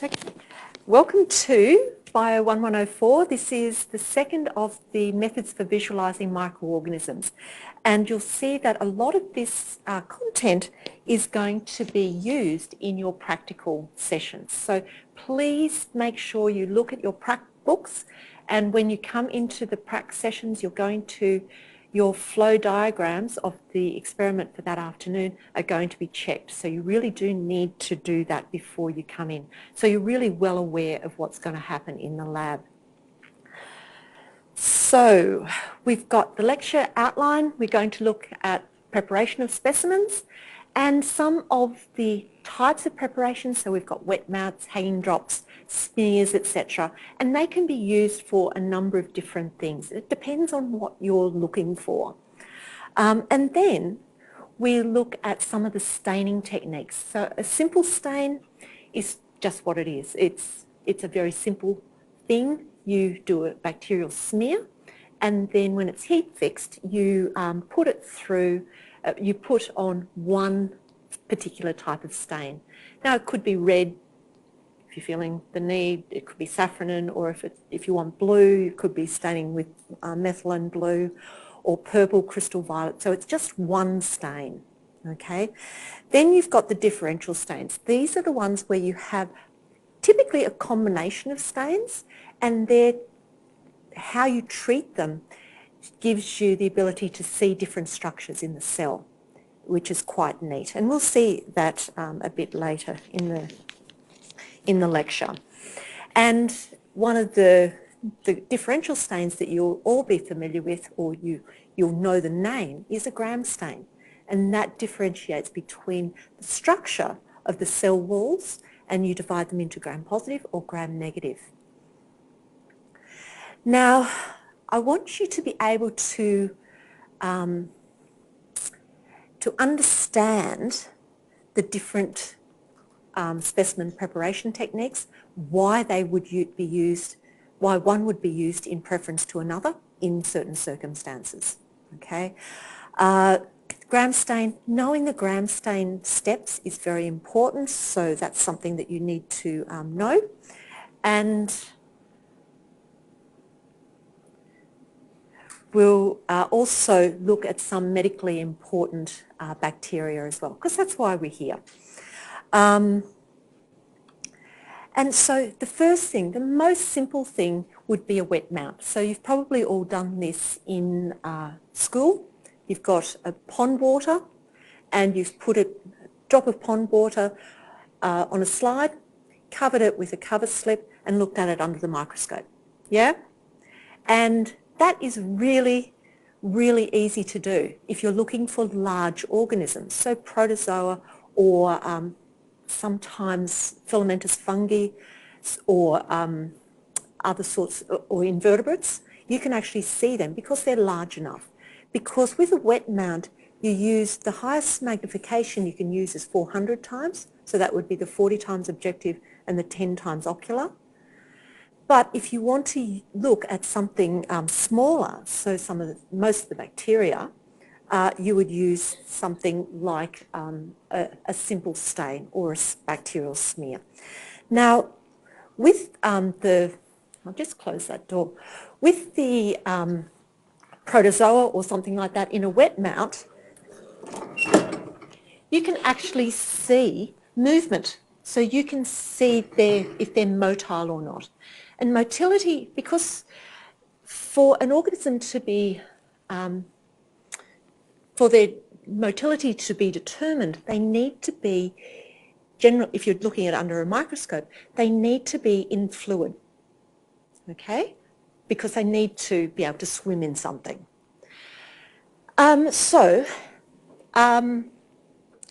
Okay. Welcome to Bio 1104. This is the second of the methods for visualizing microorganisms. And you'll see that a lot of this content is going to be used in your practical sessions. So please make sure you look at your prac books, and when you come into the prac sessions, you're going to your flow diagrams of the experiment for that afternoon are going to be checked. So you really do need to do that before you come in. So you're really well aware of what's going to happen in the lab. So we've got the lecture outline. We're going to look at preparation of specimens and some of the types of preparations. So we've got wet mounts, hanging drops, smears, etc. And they can be used for a number of different things. It depends on what you're looking for. And then we look at some of the staining techniques. So a simple stain is just what it is. It's a very simple thing. You do a bacterial smear, and then when it's heat fixed, you put it through, you put on one particular type of stain. Now it could be red if you're feeling the need, it could be safranin, or if you want blue, it could be staining with methylene blue, or purple crystal violet. So it's just one stain, okay? Then you've got the differential stains. These are the ones where you have typically a combination of stains, and how you treat them gives you the ability to see different structures in the cell, which is quite neat. And we'll see that a bit later in the lecture. And one of the differential stains that you'll all be familiar with, or you'll know the name, is a Gram stain. And that differentiates between the structure of the cell walls, and you divide them into Gram positive or Gram negative. Now, I want you to be able to understand the different specimen preparation techniques, why they would be used, why one would be used in preference to another in certain circumstances. Okay, Gram stain, knowing the Gram stain steps is very important, so that's something that you need to know. And we'll also look at some medically important bacteria as well, because that's why we're here. And so the first thing, the most simple thing would be a wet mount. So you've probably all done this in school. You've got a pond water, and you've put a drop of pond water on a slide, covered it with a cover slip, and looked at it under the microscope. Yeah? And that is really, really easy to do if you're looking for large organisms, so protozoa or sometimes filamentous fungi or other sorts, or invertebrates. You can actually see them because they're large enough. Because with a wet mount, you use the highest magnification you can use is 400 times, so that would be the 40 times objective and the 10 times ocular. But if you want to look at something smaller, so most of the bacteria, you would use something like a simple stain or a bacterial smear. Now, with I'll just close that door. With the protozoa or something like that in a wet mount, you can actually see movement. So you can see if they're motile or not. And motility, because for an organism to be, for their motility to be determined, they need to be, if you're looking at it under a microscope, they need to be in fluid, okay? Because they need to be able to swim in something.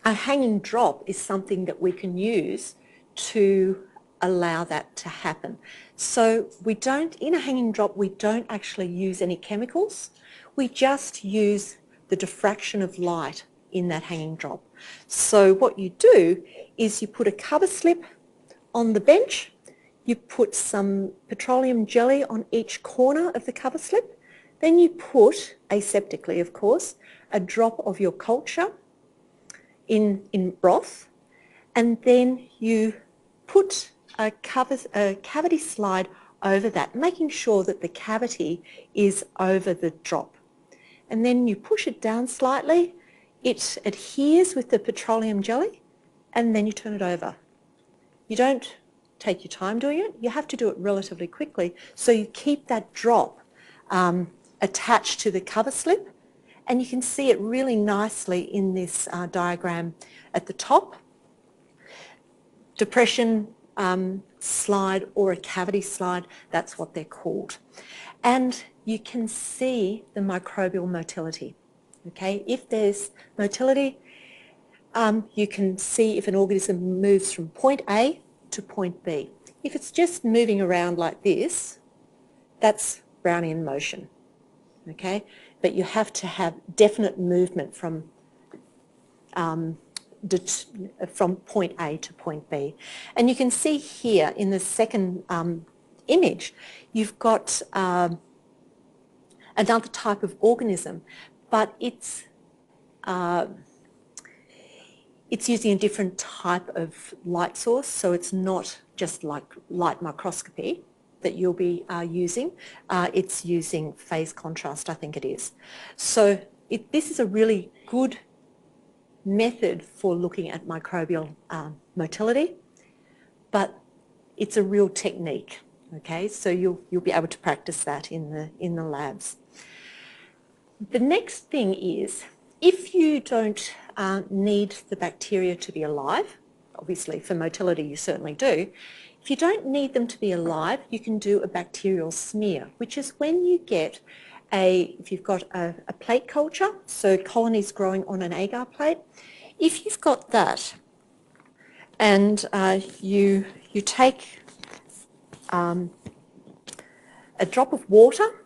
A hanging drop is something that we can use to allow that to happen. So in a hanging drop, we don't actually use any chemicals. We just use the diffraction of light in that hanging drop. So what you do is you put a cover slip on the bench, you put some petroleum jelly on each corner of the cover slip, then you put, aseptically of course, a drop of your culture in broth, and then you put a cavity slide over that, making sure that the cavity is over the drop. And then you push it down slightly, it adheres with the petroleum jelly, and then you turn it over. You don't take your time doing it, you have to do it relatively quickly so you keep that drop attached to the cover slip, and you can see it really nicely in this diagram at the top. Depression slide or a cavity slide, that's what they're called. And you can see the microbial motility. Okay, if there's motility, you can see if an organism moves from point A to point B. If it's just moving around like this, that's Brownian motion. Okay, but you have to have definite movement from point A to point B. And you can see here in the second image, you've got another type of organism, but it's using a different type of light source, so it's not just like light microscopy that you'll be using. It's using phase contrast, I think it is. So this is a really good method for looking at microbial motility, but it's a real technique. Okay, so you'll be able to practice that in the labs. The next thing is, if you don't need the bacteria to be alive, obviously for motility you certainly do, if you don't need them to be alive, you can do a bacterial smear, which is when you get if you've got a plate culture, so colonies growing on an agar plate, if you've got that and you take a drop of water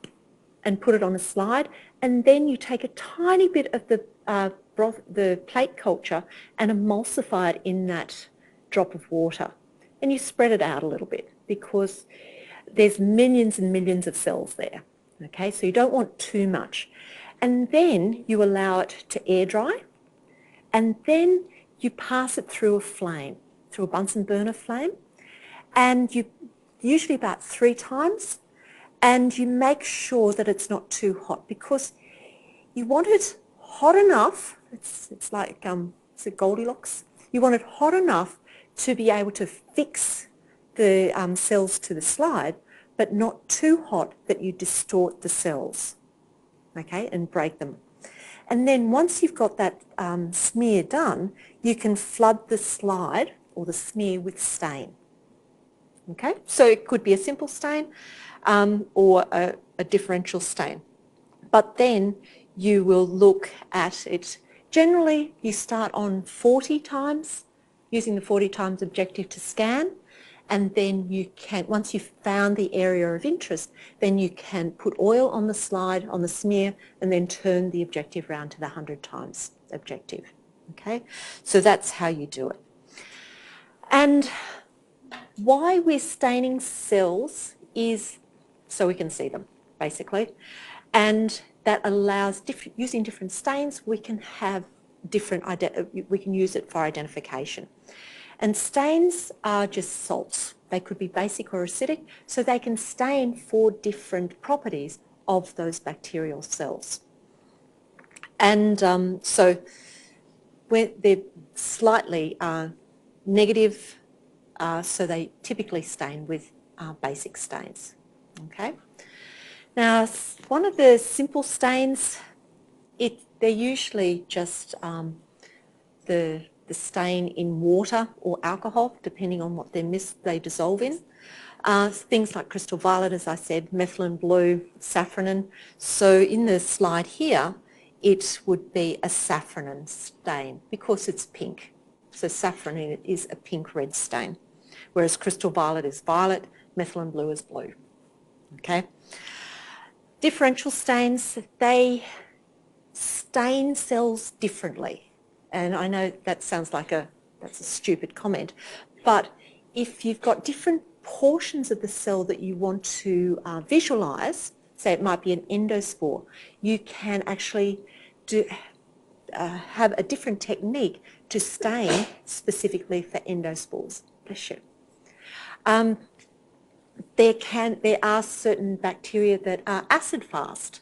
and put it on a slide, and then you take a tiny bit of the plate culture and emulsify it in that drop of water, and you spread it out a little bit because there's millions and millions of cells there. Okay, so you don't want too much. And then you allow it to air dry, and then you pass it through a flame, through a Bunsen burner flame, and you usually about 3 times, and you make sure that it's not too hot because you want it hot enough. It's like it's a Goldilocks. You want it hot enough to be able to fix the cells to the slide, but not too hot that you distort the cells, okay, and break them. And then once you've got that smear done, you can flood the slide or the smear with stain. Okay, so it could be a simple stain or a differential stain. But then you will look at it. Generally, you start on 40 times, using the 40 times objective to scan, and then you can, once you've found the area of interest, then you can put oil on the slide, on the smear, and then turn the objective round to the 100 times objective. Okay, so that's how you do it. And why we're staining cells is so we can see them, basically, and that allows, using different stains, we can have different, we can use it for identification. And stains are just salts. They could be basic or acidic, so they can stain for different properties of those bacterial cells. And so they're slightly negative, so they typically stain with basic stains. Okay. Now, one of the simple stains, they're usually just the stain in water or alcohol, depending on what they dissolve in. Things like crystal violet, as I said, methylene blue, safranin. So in the slide here, it would be a safranin stain because it's pink. So safranin is a pink-red stain, whereas crystal violet is violet, methylene blue is blue. Okay. Differential stains, they stain cells differently. And I know that sounds like that's a stupid comment, but if you've got different portions of the cell that you want to visualize, say it might be an endospore, you can actually have a different technique to stain specifically for endospores. Bless you. There are certain bacteria that are acid fast,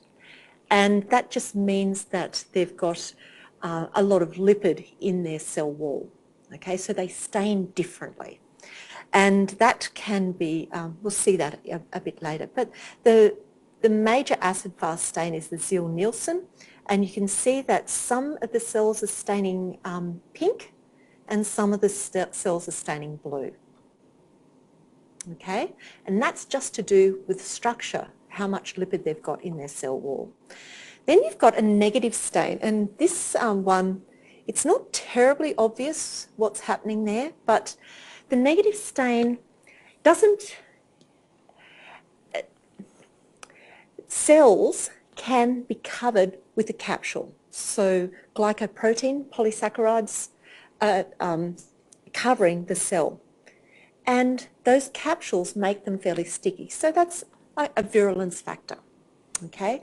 and that just means that they've got a lot of lipid in their cell wall. Okay, so they stain differently. And that can be, we'll see that a bit later, but the major acid fast stain is the Ziehl-Neelsen, and you can see that some of the cells are staining pink and some of the cells are staining blue. Okay, and that's just to do with structure, how much lipid they've got in their cell wall. Then you've got a negative stain, and this one, it's not terribly obvious what's happening there, but the negative stain doesn't, cells can be covered with a capsule. So glycoprotein polysaccharides covering the cell. And those capsules make them fairly sticky. So that's a virulence factor. Okay,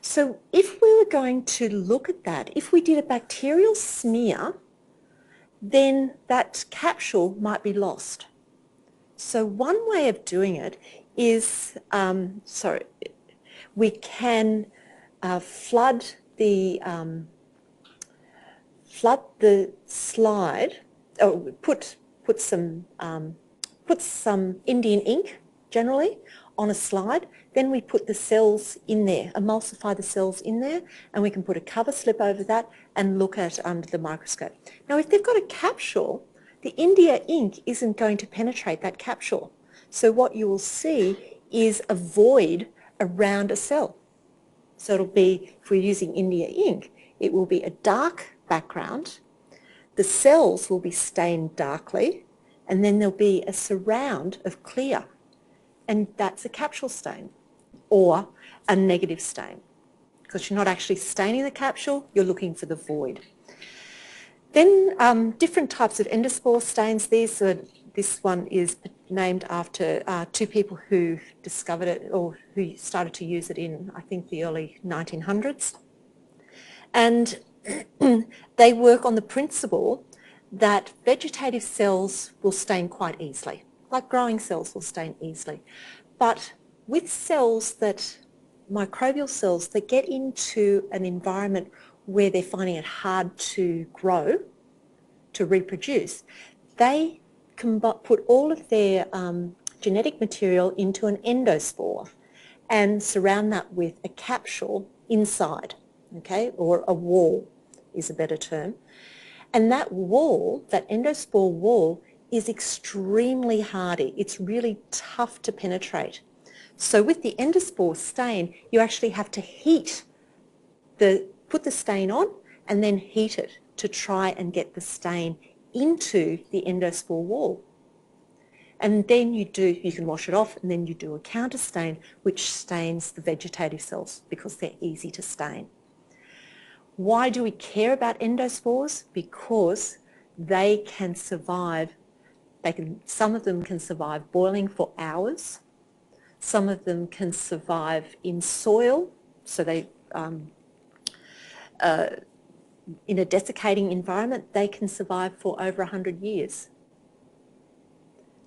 so if we were going to look at that, if we did a bacterial smear, then that capsule might be lost. So one way of doing it is, we can flood the slide, or put some Indian ink generally on a slide. Then we put the cells in there, emulsify the cells in there, and we can put a cover slip over that and look at it under the microscope. Now, if they've got a capsule, the India ink isn't going to penetrate that capsule. So what you will see is a void around a cell. So it'll be, if we're using India ink, it will be a dark background. The cells will be stained darkly, and then there'll be a surround of clear. And that's a capsule stain or a negative stain, because you're not actually staining the capsule, you're looking for the void. Then different types of endospore stains. This one is named after two people who discovered it, or who started to use it in, I think, the early 1900s. And they work on the principle that vegetative cells will stain quite easily, like growing cells will stain easily. But with cells that, microbial cells that get into an environment where they're finding it hard to grow, to reproduce, they can put all of their genetic material into an endospore and surround that with a capsule inside, okay, or a wall is a better term. And that wall, that endospore wall, is extremely hardy. It's really tough to penetrate. So with the endospore stain, you actually have to put the stain on and then heat it to try and get the stain into the endospore wall. And then you can wash it off, and then you do a counter stain which stains the vegetative cells because they're easy to stain. Why do we care about endospores? Because they can survive. Some of them can survive boiling for hours. Some of them can survive in soil, so they, in a desiccating environment, they can survive for over 100 years.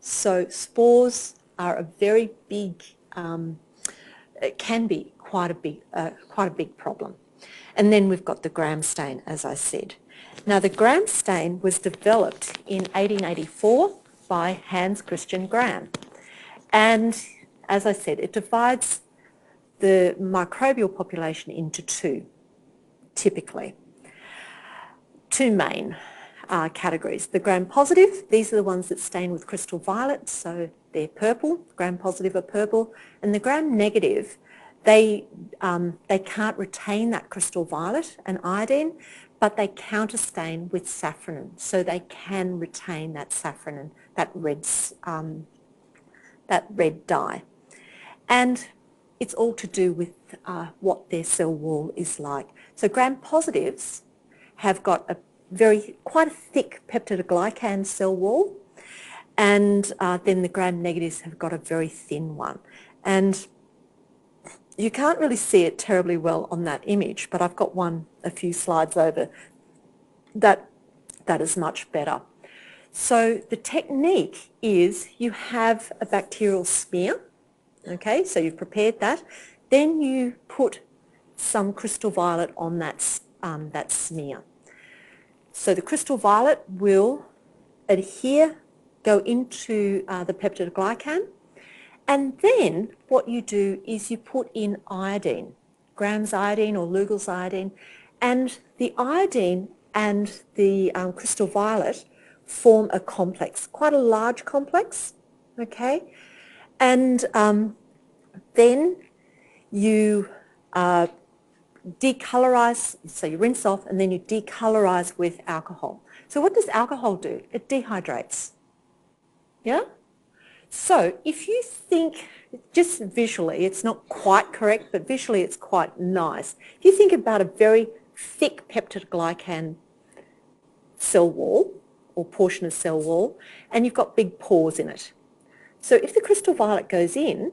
So spores are a very big, it can be quite a big problem. And then we've got the Gram stain, as I said. Now, the Gram stain was developed in 1884 by Hans Christian Gram. And as I said, it divides the microbial population into two, typically. Two main categories. The Gram-positive, these are the ones that stain with crystal violet, so they're purple. Gram-positive are purple. And the Gram-negative, they can't retain that crystal violet and iodine, but they counterstain with safranin, so they can retain that safranin, that red dye. And it's all to do with what their cell wall is like. So Gram-positives have got quite a thick peptidoglycan cell wall, and then the Gram-negatives have got a very thin one. And you can't really see it terribly well on that image, but I've got a few slides over that is much better. So the technique is you have a bacterial smear, okay, so you've prepared that. Then you put some crystal violet on that smear. So the crystal violet will adhere, go into the peptidoglycan, and then what you do is you put in iodine, Graham's iodine or Lugol's iodine, and the iodine and the crystal violet form a complex, quite a large complex, okay? And then you decolorize, so you rinse off and then you decolorize with alcohol. So what does alcohol do? It dehydrates, yeah? So if you think, just visually, it's not quite correct, but visually it's quite nice. If you think about a very thick peptidoglycan cell wall or portion of cell wall, and you've got big pores in it. So if the crystal violet goes in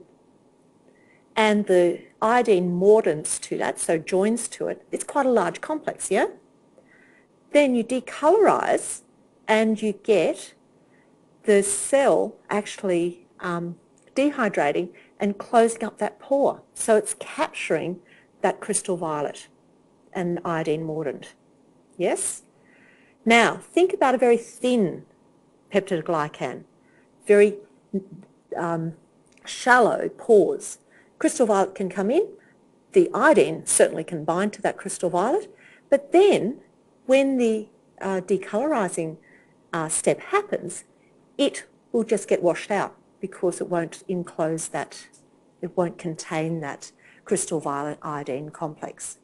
and the iodine mordants to that, so joins to it, it's quite a large complex, yeah? Then you decolorize and you get the cell actually dehydrating and closing up that pore. So it's capturing that crystal violet and iodine mordant. Yes? Now, think about a very thin peptidoglycan, very shallow pores. Crystal violet can come in, the iodine certainly can bind to that crystal violet, but then when the decolorizing step happens, it will just get washed out because it won't enclose that, it won't contain that crystal violet iodine complex.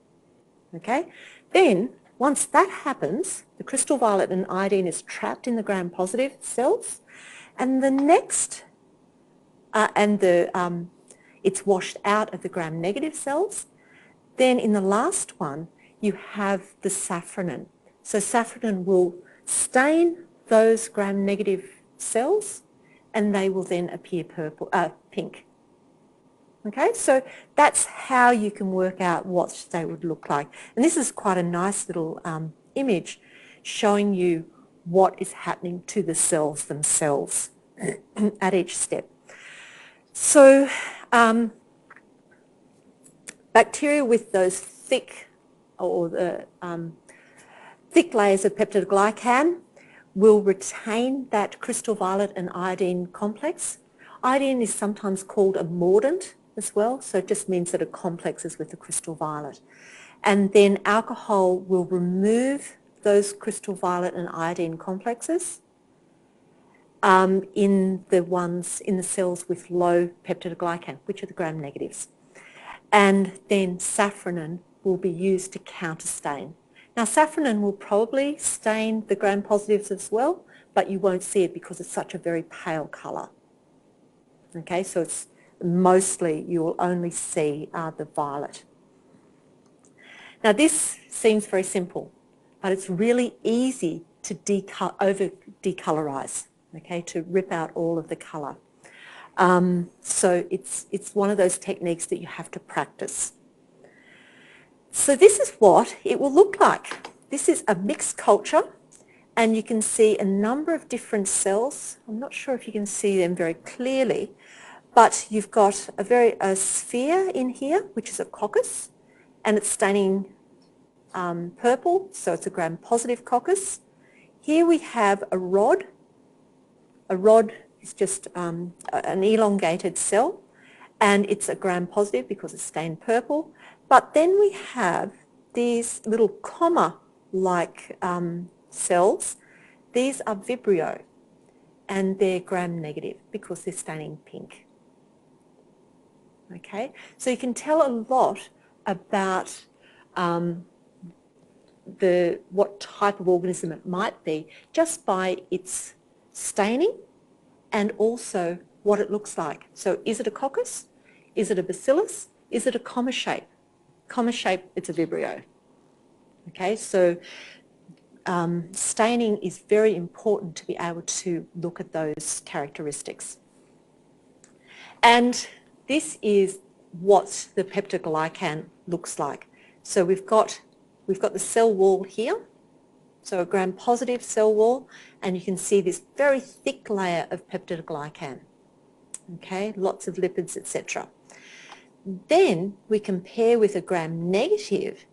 Okay? Then, once that happens, the crystal violet and iodine is trapped in the gram-positive cells, and the next, it's washed out of the gram-negative cells. Then in the last one, you have the safranin. So safranin will stain those gram-negative cells, and they will then appear pink. Okay, so that's how you can work out what they would look like. And this is quite a nice little image showing you what is happening to the cells themselves at each step. So bacteria with those thick or the thick layers of peptidoglycan will retain that crystal violet and iodine complex. Iodine is sometimes called a mordant as well, so it just means that it complexes with the crystal violet. And then alcohol will remove those crystal violet and iodine complexes in the cells with low peptidoglycan, which are the gram-negatives. And then safranin will be used to counterstain. Now safranin will probably stain the gram-positives as well, but you won't see it because it's such a very pale colour. Okay, so it's mostly you will only see the violet. Now this seems very simple, but it's really easy to decolorize, okay, to rip out all of the colour. So it's one of those techniques that you have to practice. So this is what it will look like. This is a mixed culture, and you can see a number of different cells. I'm not sure if you can see them very clearly, but you've got a sphere in here, which is a coccus, and it's staining purple, so it's a gram-positive coccus. Here we have a rod. A rod is just an elongated cell, and it's a gram-positive because it's stained purple. But then we have these little comma-like cells. These are Vibrio, and they're gram-negative because they're staining pink. Okay, so you can tell a lot about what type of organism it might be just by its staining and also what it looks like. So is it a coccus? Is it a bacillus? Is it a comma shape? Comma shape, it's a Vibrio. Okay, so staining is very important to be able to look at those characteristics. And this is what the peptidoglycan looks like. So we've got the cell wall here. So a gram-positive cell wall, and you can see this very thick layer of peptidoglycan. Okay, lots of lipids, etc. Then we compare with a gram-negative,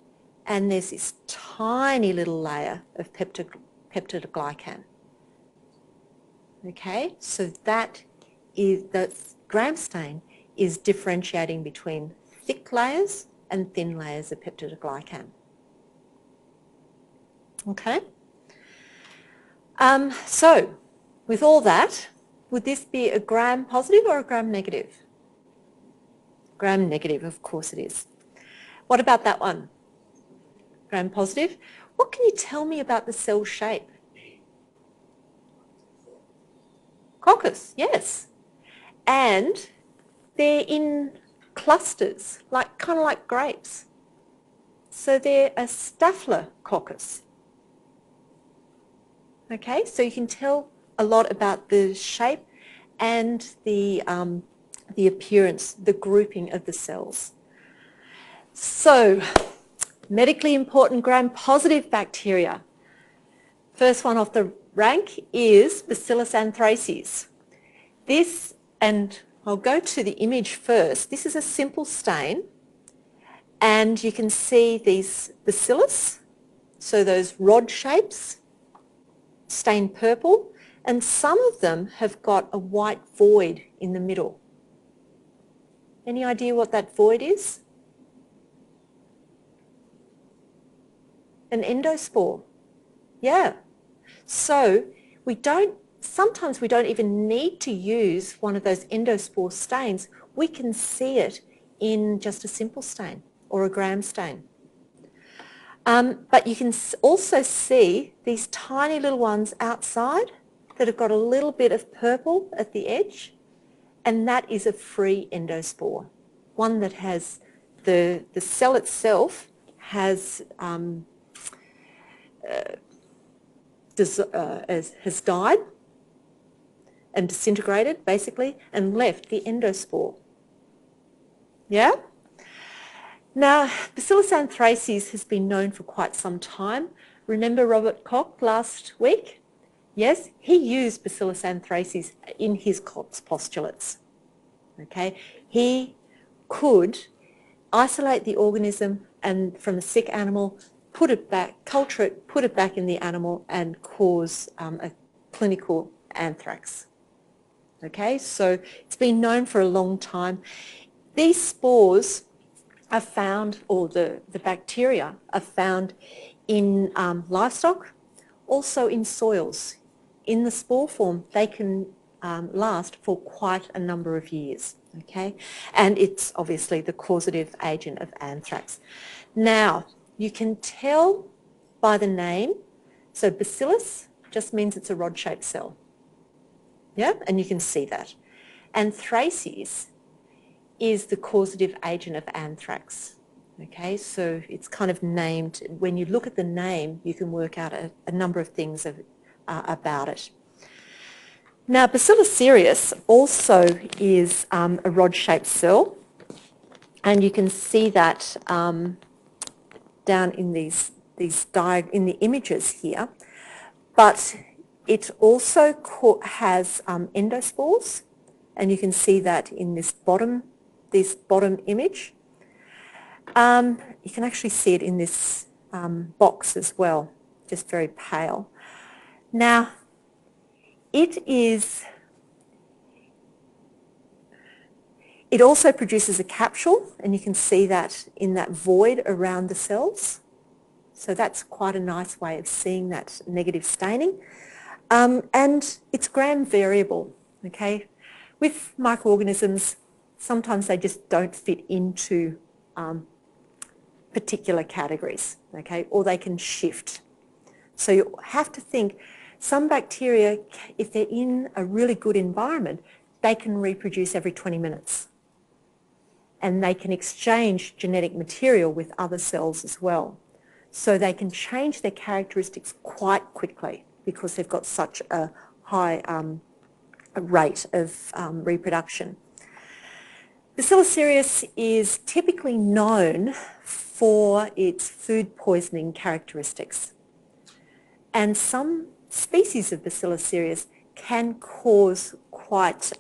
and there's this tiny little layer of peptidoglycan. Okay, so that is, the gram stain is differentiating between thick layers and thin layers of peptidoglycan. Okay, so with all that, would this be a gram positive or a gram negative? Gram negative, of course it is. What about that one? Gram positive. What can you tell me about the cell shape? Coccus, yes. And they're in clusters, kind of like grapes. So they're a staphylococcus. Okay, so you can tell a lot about the shape and the appearance, the grouping of the cells. So, medically important gram-positive bacteria. First one off the rank is Bacillus anthracis. This, and I'll go to the image first. This is a simple stain, and you can see these bacillus, so those rod shapes, stained purple, and some of them have got a white void in the middle. Any idea what that void is? An endospore. Yeah. So sometimes we don't even need to use one of those endospore stains. We can see it in just a simple stain or a gram stain. But you can also see these tiny little ones outside that have got a little bit of purple at the edge, and that is a free endospore, one that has the cell itself has died and disintegrated, basically, and left the endospore. Yeah? Now, Bacillus anthracis has been known for quite some time. Remember Robert Koch last week? Yes, he used Bacillus anthracis in his Koch's postulates. Okay, he could isolate the organism and from a sick animal, put it back, culture it, put it back in the animal, and cause a clinical anthrax. Okay, so it's been known for a long time. These spores are found, or the bacteria are found in livestock, also in soils. In the spore form, they can last for quite a number of years, okay? And it's obviously the causative agent of anthrax. Now, you can tell by the name, so bacillus just means it's a rod-shaped cell, yeah? And you can see that. Anthracis is the causative agent of anthrax. Okay, so it's kind of named, when you look at the name, you can work out a number of things about it. Now, Bacillus cereus also is a rod-shaped cell, and you can see that down in these in the images here, but it also has endospores, and you can see that in this bottom image. You can actually see it in this box as well, just very pale. Now, it also produces a capsule, and you can see that in that void around the cells. So that's quite a nice way of seeing that negative staining. And it's gram variable, okay? With microorganisms, sometimes they just don't fit into particular categories, okay, or they can shift. So you have to think, some bacteria, if they're in a really good environment, they can reproduce every 20 minutes. And they can exchange genetic material with other cells as well. So they can change their characteristics quite quickly because they've got such a high rate of reproduction. Bacillus cereus is typically known for its food poisoning characteristics. And some species of Bacillus cereus can cause quite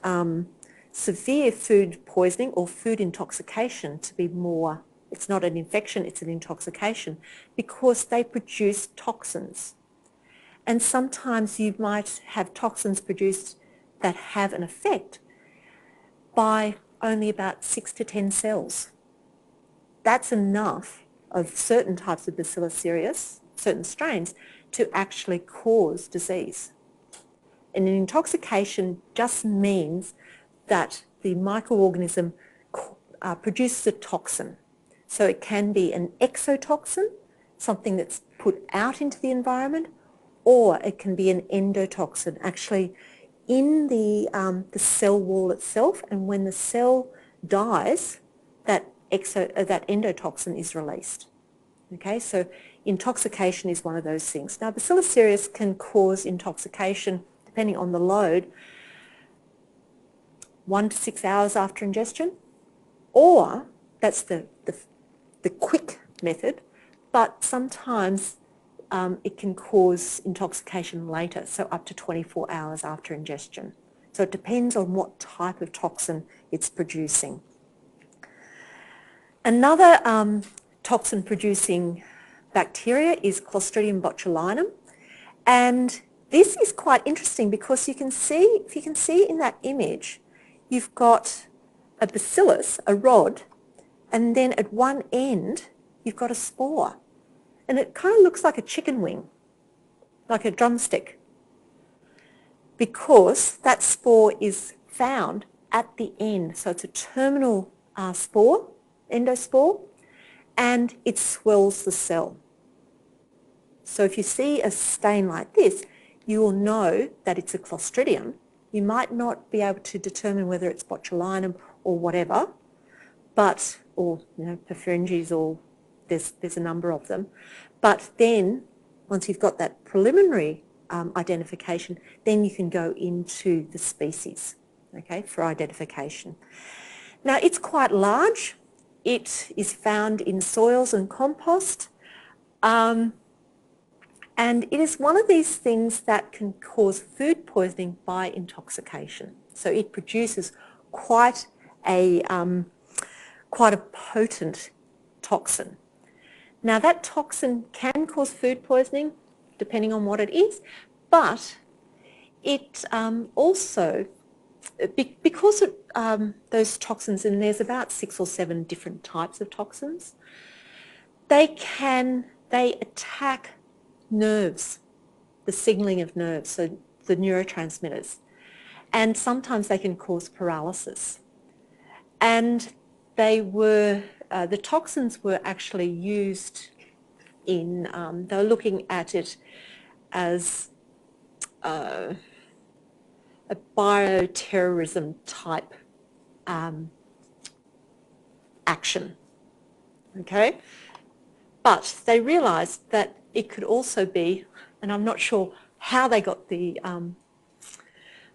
severe food poisoning or food intoxication to be more, it's not an infection, it's an intoxication, because they produce toxins. And sometimes you might have toxins produced that have an effect by only about 6 to 10 cells. That's enough of certain types of Bacillus cereus, certain strains, to actually cause disease. And an intoxication just means that the microorganism produces a toxin. So it can be an exotoxin, something that's put out into the environment, or it can be an endotoxin, actually in the cell wall itself, and when the cell dies, that endotoxin is released. Okay, so intoxication is one of those things. Now, Bacillus cereus can cause intoxication, depending on the load, 1 to 6 hours after ingestion, or that's the quick method, but sometimes it can cause intoxication later, so up to 24 hours after ingestion. So it depends on what type of toxin it's producing. Another toxin-producing bacteria is Clostridium botulinum, and this is quite interesting because you can see, if you can see in that image, you've got a bacillus, a rod, and then at one end you've got a spore. And it kind of looks like a chicken wing, like a drumstick, because that spore is found at the end. So it's a terminal spore, endospore, and it swells the cell. So if you see a stain like this, you will know that it's a Clostridium. You might not be able to determine whether it's botulinum or whatever, but, or Perfringes, or there's a number of them. But then, once you've got that preliminary identification, then you can go into the species, okay, for identification. Now, it's quite large. It is found in soils and compost. And it is one of these things that can cause food poisoning by intoxication. So it produces quite a potent toxin. Now, that toxin can cause food poisoning, depending on what it is, but it also, because of those toxins, and there's about 6 or 7 different types of toxins, they attack nerves, the signaling of nerves, so the neurotransmitters, and sometimes they can cause paralysis. And the toxins were actually used in, they were looking at it as a bioterrorism type action, okay? But they realised that it could also be, and I'm not sure how they got the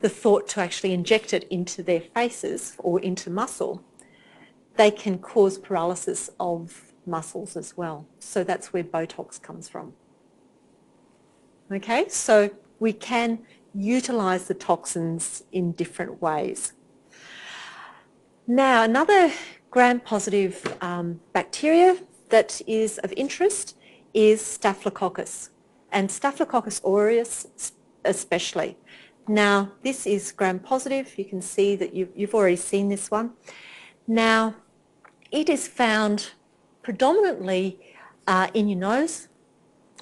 thought to actually inject it into their faces or into muscle, they can cause paralysis of muscles as well. So that's where Botox comes from. Okay, so we can utilise the toxins in different ways. Now, another gram-positive bacteria that is of interest is Staphylococcus, and Staphylococcus aureus especially. Now, this is gram-positive. You can see that you've already seen this one. Now, it is found predominantly in your nose,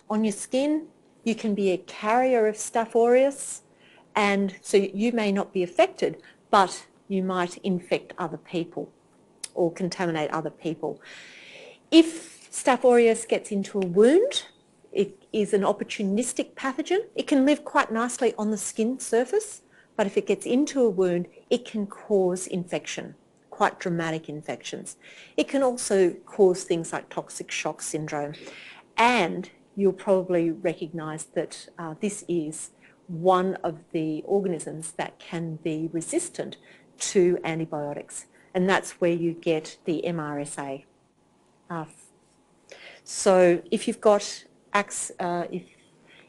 on your skin. You can be a carrier of Staph aureus, and so you may not be affected, but you might infect other people or contaminate other people. If Staph aureus gets into a wound, it is an opportunistic pathogen. It can live quite nicely on the skin surface, but if it gets into a wound, it can cause infection, quite dramatic infections. It can also cause things like toxic shock syndrome, and you'll probably recognise that this is one of the organisms that can be resistant to antibiotics, and that's where you get the MRSA. So if you've got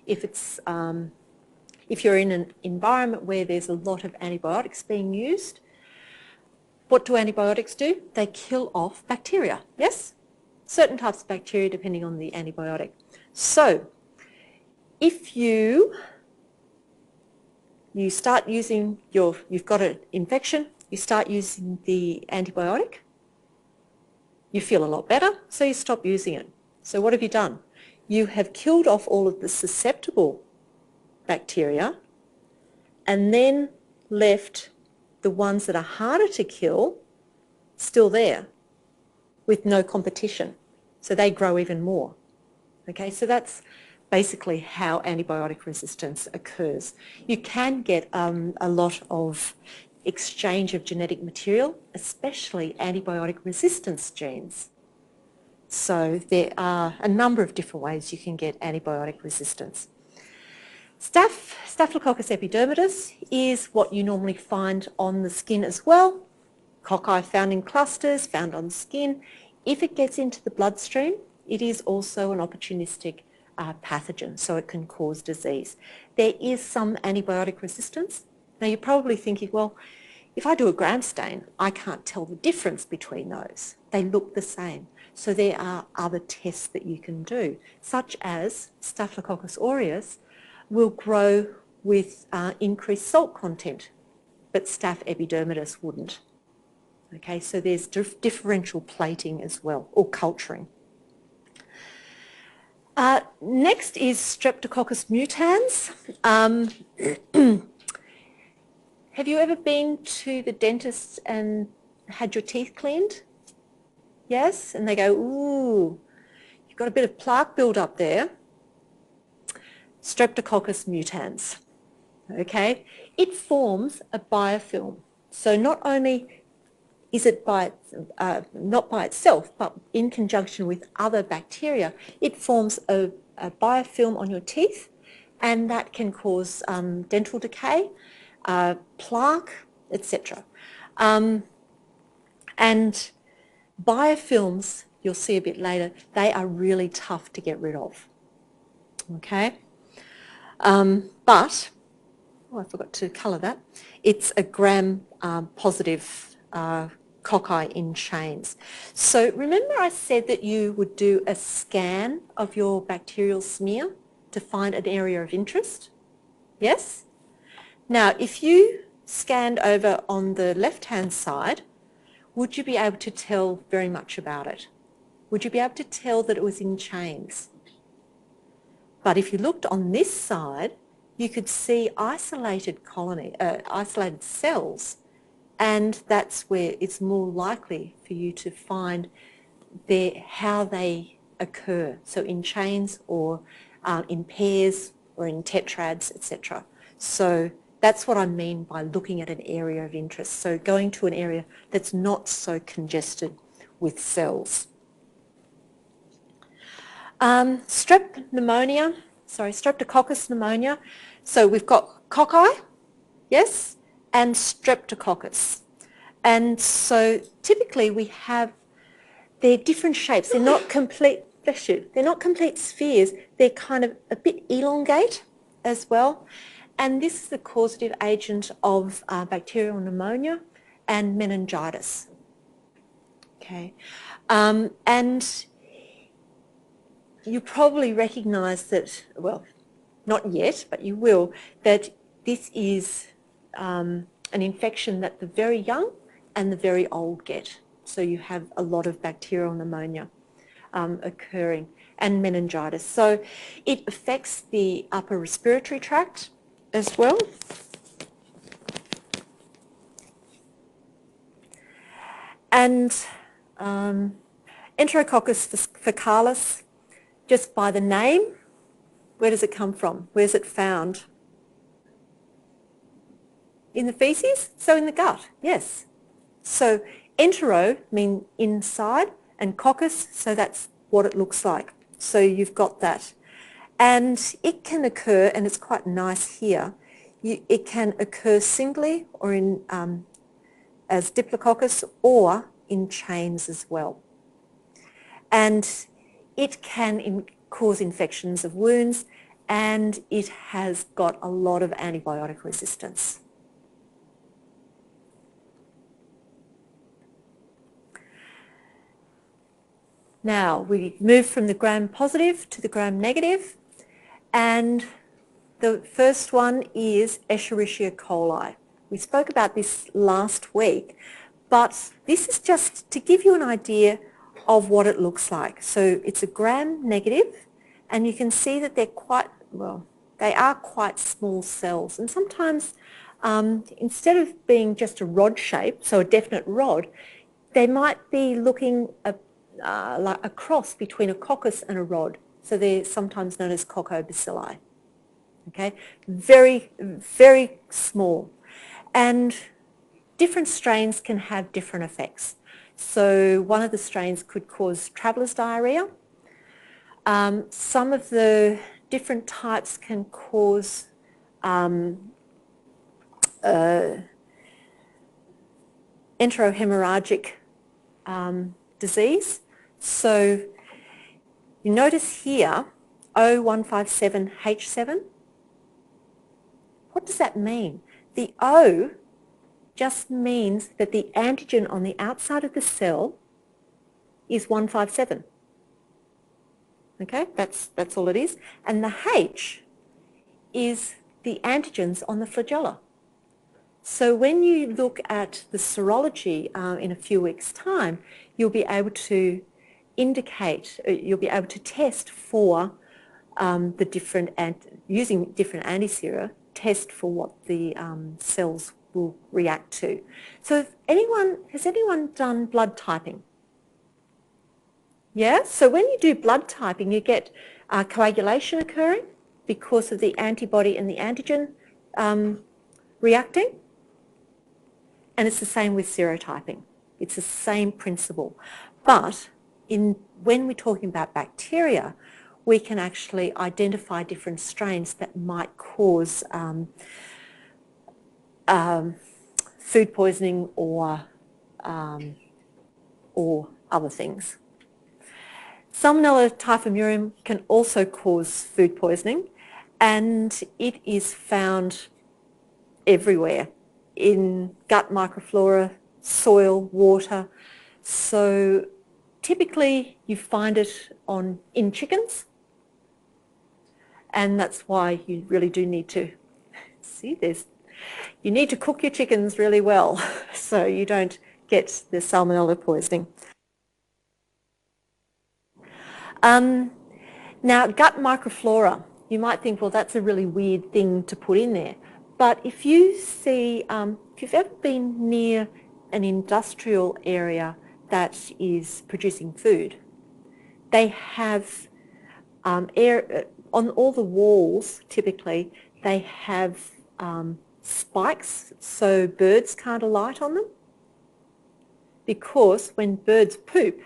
if you're in an environment where there's a lot of antibiotics being used, what do antibiotics do? They kill off bacteria, yes? Certain types of bacteria depending on the antibiotic. So if you start using you've got an infection, you start using the antibiotic, you feel a lot better, so you stop using it. So what have you done? You have killed off all of the susceptible bacteria and then left the ones that are harder to kill still there with no competition. So they grow even more. Okay, so that's basically how antibiotic resistance occurs. You can get a lot of exchange of genetic material, especially antibiotic resistance genes. So there are a number of different ways you can get antibiotic resistance. Staphylococcus epidermidis is what you normally find on the skin as well. Cocci found in clusters, found on skin. If it gets into the bloodstream, it is also an opportunistic pathogen, so it can cause disease. There is some antibiotic resistance. Now you're probably thinking, well, if I do a gram stain, I can't tell the difference between those. They look the same. So there are other tests that you can do, such as Staphylococcus aureus will grow with increased salt content, but Staph epidermidis wouldn't. Okay, so there's differential plating as well, or culturing. Next is Streptococcus mutans. Have you ever been to the dentist and had your teeth cleaned? Yes? And they go, ooh, you've got a bit of plaque build-up there. Streptococcus mutans. Okay? It forms a biofilm. So not only is it not by itself, but in conjunction with other bacteria, it forms a biofilm on your teeth, and that can cause dental decay, plaque, etc. And biofilms, you'll see a bit later, they are really tough to get rid of. Okay? But, oh, I forgot to colour that. It's a gram-positive cocci in chains. So remember I said that you would do a scan of your bacterial smear to find an area of interest? Yes? Now, if you scanned over on the left-hand side, would you be able to tell very much about it? Would you be able to tell that it was in chains? But if you looked on this side, you could see isolated cells, and that's where it's more likely for you to find how they occur, so in chains or in pairs or in tetrads, etc. So that's what I mean by looking at an area of interest, so going to an area that's not so congested with cells. Streptococcus pneumonia. So we've got cocci, yes, and streptococcus. And so typically they're different shapes. They're not complete, bless you, they're not complete spheres. They're kind of a bit elongate as well. And this is the causative agent of bacterial pneumonia and meningitis. Okay. And you probably recognise that, well, not yet, but you will, that this is an infection that the very young and the very old get. So you have a lot of bacterial pneumonia occurring and meningitis. So it affects the upper respiratory tract as well. And Enterococcus faecalis, just by the name, where does it come from? Where's it found? In the feces? So in the gut, yes. So entero means inside, and coccus, so that's what it looks like. So you've got that. And it can occur, and it's quite nice here, it can occur singly or in as diplococcus or in chains as well. And it can cause infections of wounds, and it has got a lot of antibiotic resistance. Now we move from the gram-positive to the gram-negative, and the first one is Escherichia coli. We spoke about this last week, but this is just to give you an idea of what it looks like. So it's a gram-negative, and you can see that they're quite, well, they are quite small cells, and sometimes instead of being just a rod shape, so a definite rod, they might be looking like a cross between a coccus and a rod. So they're sometimes known as coccobacilli. Okay, very, very small. And different strains can have different effects. So one of the strains could cause traveller's diarrhea. Some of the different types can cause enterohemorrhagic disease. So you notice here O157H7. What does that mean? The O just means that the antigen on the outside of the cell is 157. Okay, that's all it is. And the H is the antigens on the flagella. So when you look at the serology in a few weeks' time, you'll be able to indicate, you'll be able to test for the different, using different antisera, test for what the cells will react to. So has anyone done blood typing? Yeah, so when you do blood typing, you get coagulation occurring because of the antibody and the antigen reacting. And it's the same with serotyping. It's the same principle. But when we're talking about bacteria, we can actually identify different strains that might cause food poisoning or other things. Salmonella typhimurium can also cause food poisoning, and it is found everywhere in gut microflora, soil, water. So typically you find it in chickens, and that's why you really do need to you need to cook your chickens really well so you don't get the salmonella poisoning. Now, gut microflora, you might think, well, that's a really weird thing to put in there. But if you see, if you've ever been near an industrial area that is producing food, they have air on all the walls. Typically, they have spikes so birds can't alight on them, because when birds poop,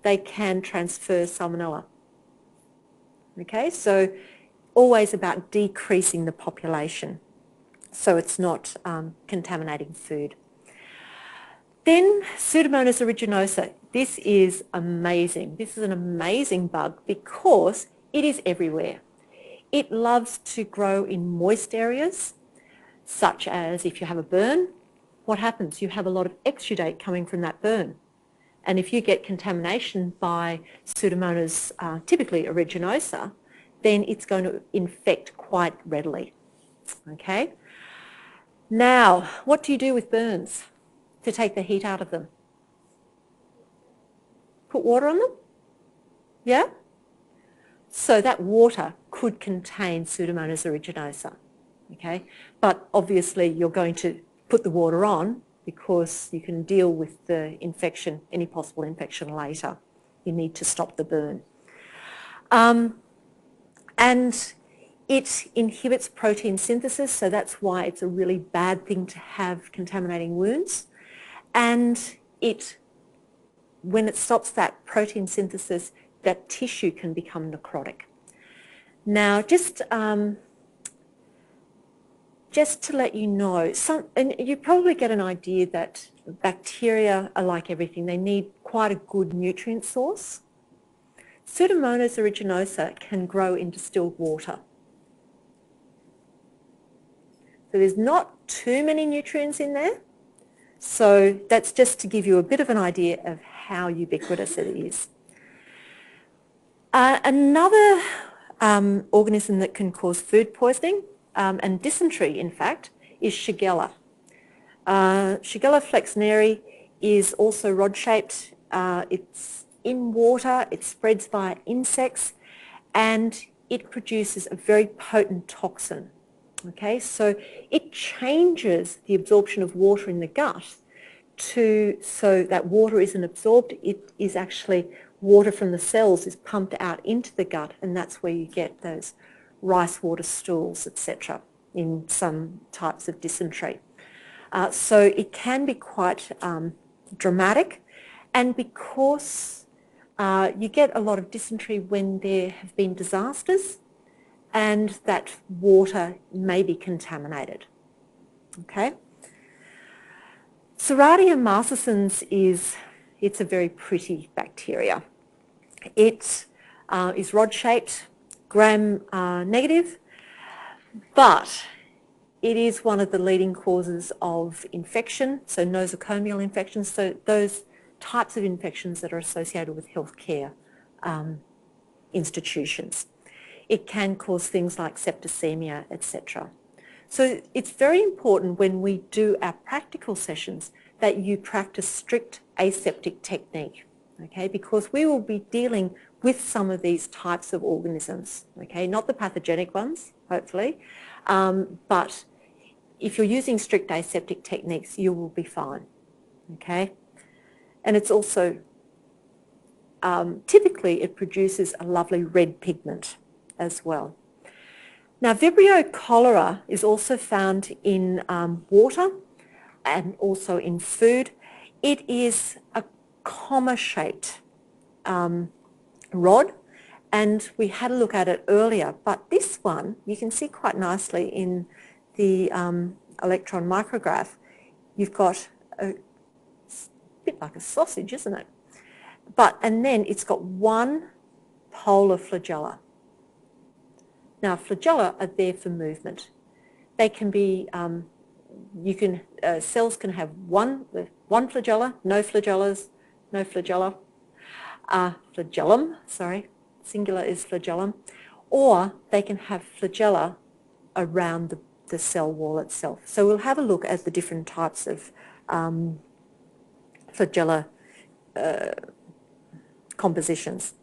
they can transfer salmonella. Okay, so always about decreasing the population so it's not contaminating food. Then Pseudomonas aeruginosa. This is amazing. This is an amazing bug because it is everywhere. It loves to grow in moist areas, such as if you have a burn, what happens? You have a lot of exudate coming from that burn. And if you get contamination by Pseudomonas, typically aeruginosa, then it's going to infect quite readily. Okay? Now, what do you do with burns to take the heat out of them? Put water on them? Yeah? So that water could contain Pseudomonas aeruginosa. Okay? But obviously you're going to put the water on because you can deal with the infection, any possible infection later. You need to stop the burn. And it inhibits protein synthesis, so that's why it's a really bad thing to have contaminating wounds. And when it stops that protein synthesis, that tissue can become necrotic. Now, just to let you know, and you probably get an idea that bacteria are like everything. They need quite a good nutrient source. Pseudomonas aeruginosa can grow in distilled water. So there's not too many nutrients in there. So that's just to give you a bit of an idea of how ubiquitous it is. Another organism that can cause food poisoning and dysentery, in fact, is Shigella. Shigella flexneri is also rod-shaped. It's in water, it spreads via insects, and it produces a very potent toxin. Okay, so it changes the absorption of water in the gut so that water isn't absorbed. It is actually water from the cells is pumped out into the gut, and that's where you get those rice water stools, etc., in some types of dysentery. So it can be quite dramatic, and because you get a lot of dysentery when there have been disasters and that water may be contaminated. Okay? Serratia marcescens it's a very pretty bacteria. It is rod-shaped, gram-negative, but it is one of the leading causes of infection, so nosocomial infections, so those types of infections that are associated with healthcare institutions. It can cause things like septicemia, etc. So it's very important when we do our practical sessions that you practice strict aseptic technique, okay, because we will be dealing with some of these types of organisms, okay, not the pathogenic ones, hopefully, but if you're using strict aseptic techniques, you will be fine, okay? And it's also, typically it produces a lovely red pigment as well. Now, Vibrio cholera is also found in water and also in food. It is a comma-shaped rod, and we had a look at it earlier, but this one you can see quite nicely in the electron micrograph. You've got a bit like a sausage, isn't it? And then it's got one polar flagella. Now, flagella are there for movement. They can be, cells can have one flagella, no flagellas, no flagella, flagellum, sorry, singular is flagellum, or they can have flagella around the cell wall itself. So we'll have a look at the different types of flagella compositions.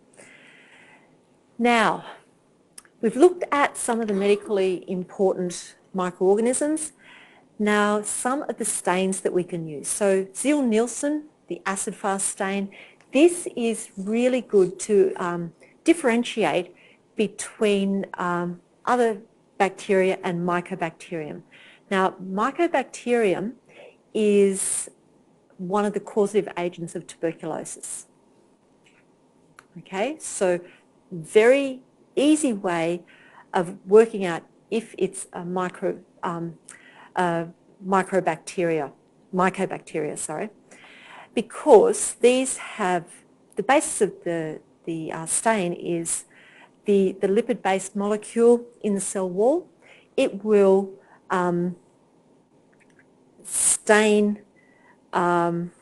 Now, we've looked at some of the medically important microorganisms. Now, some of the stains that we can use. So Ziehl-Neelsen, the acid-fast stain, this is really good to differentiate between other bacteria and Mycobacterium. Now, Mycobacterium is one of the causative agents of tuberculosis. Okay, so very easy way of working out if it's a mycobacteria, sorry, because these have, the basis of the stain is the lipid-based molecule in the cell wall. It will stain one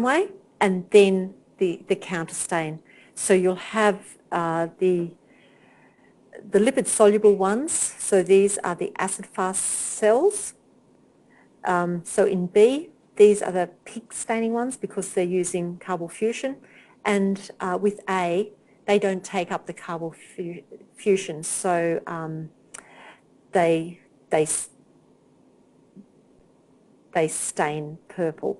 way and then the counter stain. So you'll have the lipid-soluble ones, so these are the acid-fast cells. So in B, these are the pink staining ones because they're using carbofusion, and with A, they don't take up the carbofusion, so they stain purple.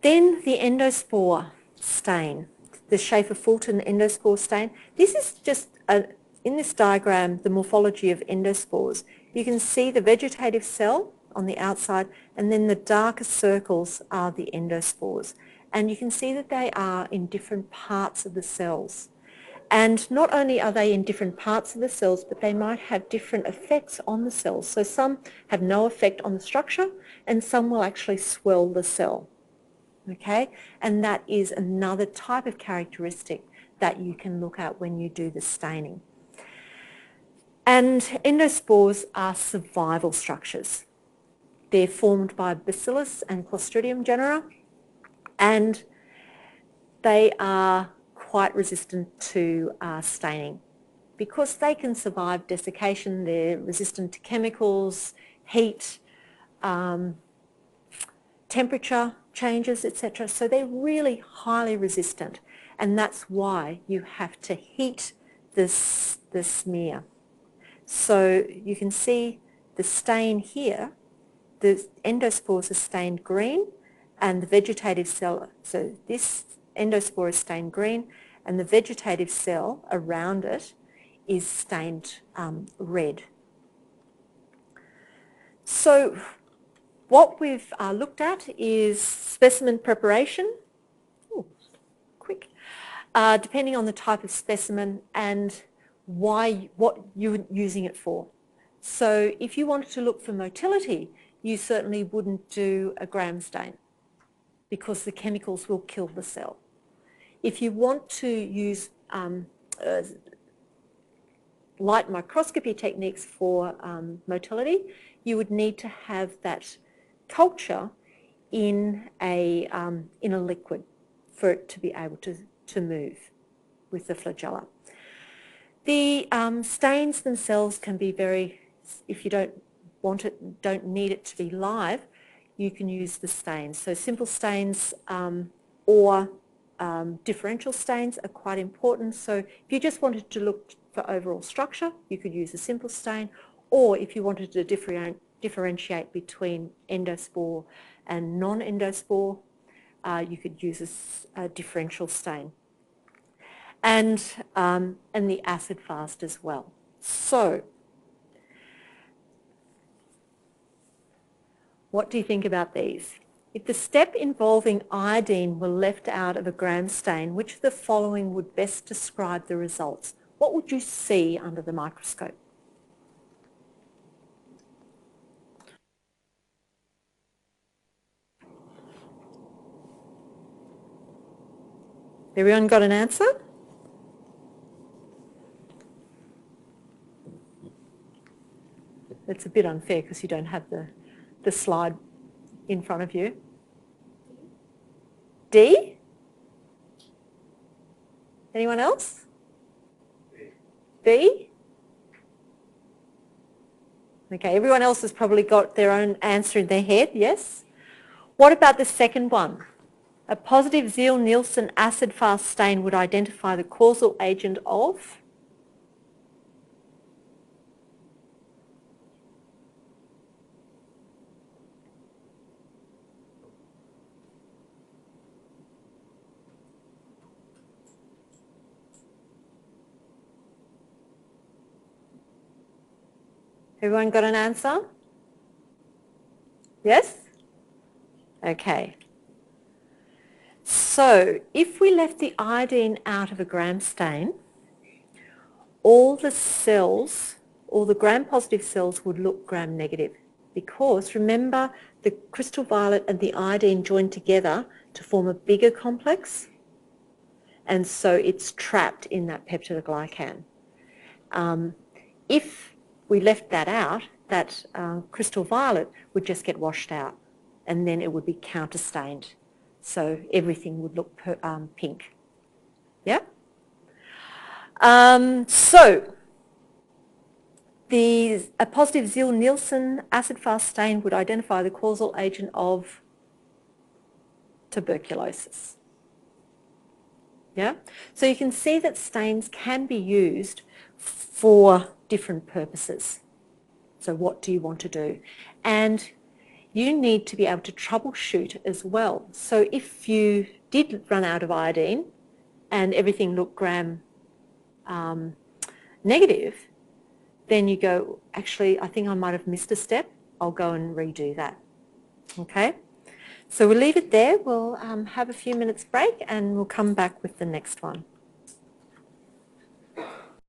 Then the endospore stain, the Schaefer-Fulton endospore stain. This is just, in this diagram, the morphology of endospores. You can see the vegetative cell on the outside, and then the darker circles are the endospores. And you can see that they are in different parts of the cells. And not only are they in different parts of the cells, but they might have different effects on the cells. So some have no effect on the structure, and some will actually swell the cell. Okay, and that is another type of characteristic that you can look at when you do the staining. And endospores are survival structures. They're formed by Bacillus and Clostridium genera, and they are quite resistant to staining. Because they can survive desiccation, they're resistant to chemicals, heat, temperature changes, etc. So they're really highly resistant, and that's why you have to heat the smear. So you can see the stain here, the endospores are stained green, and the vegetative cell, so this endospore is stained green, and the vegetative cell around it is stained red. So what we've looked at is specimen preparation, depending on the type of specimen and what you're using it for. So if you wanted to look for motility, you certainly wouldn't do a gram stain because the chemicals will kill the cell. If you want to use light microscopy techniques for motility, you would need to have that culture in a liquid for it to be able to move with the flagella. The stains themselves can be very, if you don't need it to be live, you can use the stains. So simple stains or differential stains are quite important. So if you just wanted to look for overall structure, you could use a simple stain, or if you wanted to differentiate between endospore and non-endospore, you could use a differential stain. And the acid fast as well. So what do you think about these? If the step involving iodine were left out of a gram stain, which of the following would best describe the results? What would you see under the microscope? Everyone got an answer? It's a bit unfair because you don't have the slide in front of you. D? Anyone else? B? Okay, everyone else has probably got their own answer in their head, yes? What about the second one? A positive Ziehl-Neelsen acid-fast stain would identify the causal agent of? Everyone got an answer? Yes? Okay. So if we left the iodine out of a gram stain, all the cells, all the gram-positive cells would look gram-negative because remember the crystal violet and the iodine join together to form a bigger complex, and so it's trapped in that peptidoglycan. If we left that out, that crystal violet would just get washed out and then it would be counterstained. So everything would look pink. Yeah? So a positive Ziehl-Neelsen acid-fast stain would identify the causal agent of tuberculosis. Yeah? So you can see that stains can be used for different purposes. So what do you want to do? And you need to be able to troubleshoot as well. So if you did run out of iodine and everything looked gram negative, then you go, actually, I think I might have missed a step. I'll go and redo that. Okay? So we'll leave it there. We'll have a few minutes break and we'll come back with the next one.